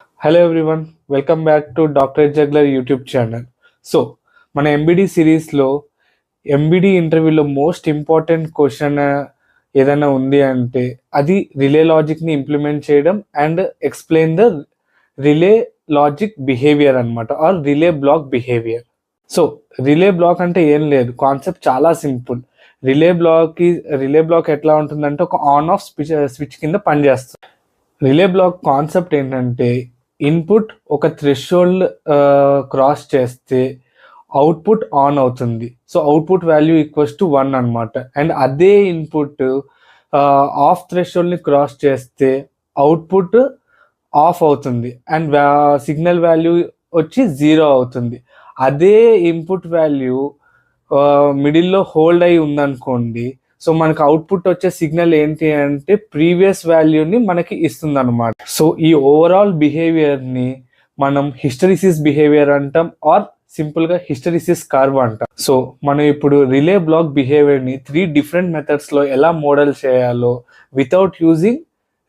Hello everyone, welcome back to Dr. Juggler YouTube channel. So మన MBD సిరీస్లో MBD ఇంటర్వ్యూలో most important question ఏదైనా ఉంది అంటే అది రిలే లాజిక్ని ఇంప్లిమెంట్ చేయడం and explain the relay logic behaviour అనమాట or relay block behaviour. So relay block అంటే ఏం లేదు, కాన్సెప్ట్ చాలా సింపుల్. రిలే బ్లాక్ ఎట్లా ఉంటుందంటే ఒక ఆన్ ఆఫ్ స్విచ్ కింద పనిచేస్తుంది. రిలే బ్లాక్ కాన్సెప్ట్ ఏంటంటే ఇన్పుట్ ఒక థ్రెషోల్డ్ క్రాస్ చేస్తే అవుట్పుట్ ఆన్ అవుతుంది. So output value equals to 1 అనమాట. అండ్ అదే ఇన్పుట్ ఆఫ్ థ్రెషోల్డ్ని క్రాస్ చేస్తే అవుట్పుట్ ఆఫ్ అవుతుంది అండ్ సిగ్నల్ వాల్యూ వచ్చి 0 అవుతుంది. అదే ఇన్పుట్ వాల్యూ మిడిల్లో హోల్డ్ అయి ఉందనుకోండి, సో మనకు అవుట్పుట్ వచ్చే సిగ్నల్ ఏంటి అంటే ప్రీవియస్ వాల్యూని మనకి ఇస్తుంది అనమాట. సో ఈ ఓవరాల్ బిహేవియర్ని మనం హిస్టరిసిస్ బిహేవియర్ అంటాం ఆర్ సింపుల్గా హిస్టరిసిస్ కర్వ్ అంటాం. సో మనం ఇప్పుడు రిలే బ్లాక్ బిహేవియర్ని 3 డిఫరెంట్ మెథడ్స్లో ఎలా మోడల్ చేయాలో without using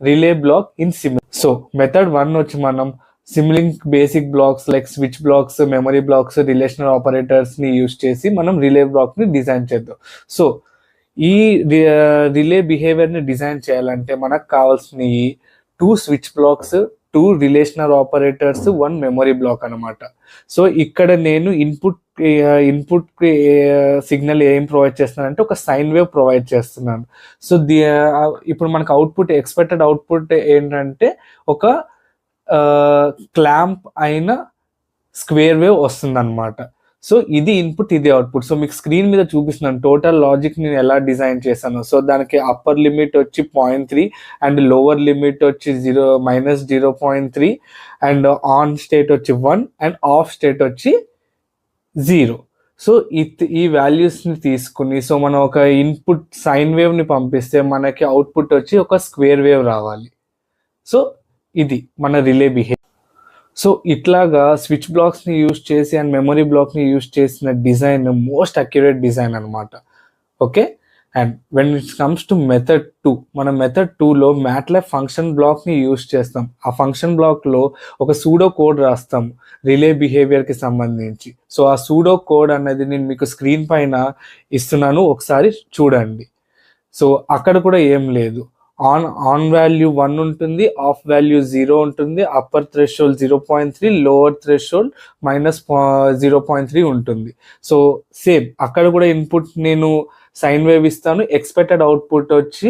relay block in sim. So method 1 వచ్చి మనం Simulink basic blocks like switch blocks, memory blocks, relational ఆపరేటర్స్ని యూజ్ చేసి మనం రిలే బ్లాక్ని డిజైన్ చేద్దాం. సో ఈ రిలే బిహేవియర్ని డిజైన్ చేయాలంటే మనకు కావాల్సిన 2 switch blocks, 2 relational operators, 1 memory block అనమాట. సో ఇక్కడ నేను ఇన్పుట్ సిగ్నల్ ఏం ప్రొవైడ్ చేస్తున్నానంటే ఒక సైన్ వేవ్ ప్రొవైడ్ చేస్తున్నాను. సో ఇప్పుడు మనకు ఎక్స్పెక్టెడ్ అవుట్పుట్ ఏంటంటే ఒక క్లాంప్ అయిన స్క్వేర్ వేవ్ వస్తుంది అనమాట. సో ఇది ఇన్పుట్, ఇది అవుట్పుట్. సో మీకు స్క్రీన్ మీద చూపిస్తున్నాను టోటల్ లాజిక్ నేను ఎలా డిజైన్ చేశాను. సో దానికి అప్పర్ లిమిట్ వచ్చి 0.3 అండ్ లోవర్ లిమిట్ వచ్చి -0.3 అండ్ ఆన్ స్టేట్ వచ్చి 1 అండ్ ఆఫ్ స్టేట్ వచ్చి 0. సో ఈ వాల్యూస్ని తీసుకుని సో మనం ఒక ఇన్పుట్ సైన్ వేవ్ని పంపిస్తే మనకి అవుట్పుట్ వచ్చి ఒక స్క్వేర్ వేవ్ రావాలి. సో ఇది మన రిలే బిహేవియర్. సో ఇట్లాగా స్విచ్ బ్లాక్స్ని యూజ్ చేసి అండ్ మెమరీ బ్లాక్ని యూజ్ చేసిన డిజైన్ మోస్ట్ అక్యురేట్ డిజైన్ అనమాట. Okay, and when it comes to method 2, మన మెథడ్ 2లో మ్యాట్లాబ్ ఫంక్షన్ బ్లాక్ని యూజ్ చేస్తాం. ఆ ఫంక్షన్ బ్లాక్లో ఒక సూడో కోడ్ రాస్తాం రిలే బిహేవియర్కి సంబంధించి. సో ఆ సూడో కోడ్ అనేది నేను మీకు స్క్రీన్ పైన ఇస్తున్నాను, ఒకసారి చూడండి. సో అక్కడ కూడా ఏం లేదు, ఆన్ వాల్యూ 1 ఉంటుంది, ఆఫ్ వాల్యూ 0 ఉంటుంది, అప్పర్ థ్రెషోల్డ్ 0.3, లోవర్ థ్రెషోల్డ్ -0.3 ఉంటుంది. సో సేమ్ అక్కడ కూడా ఇన్పుట్ నేను సైన్ వేవ్ ఇస్తాను, ఎక్స్పెక్టెడ్ అవుట్పుట్ వచ్చి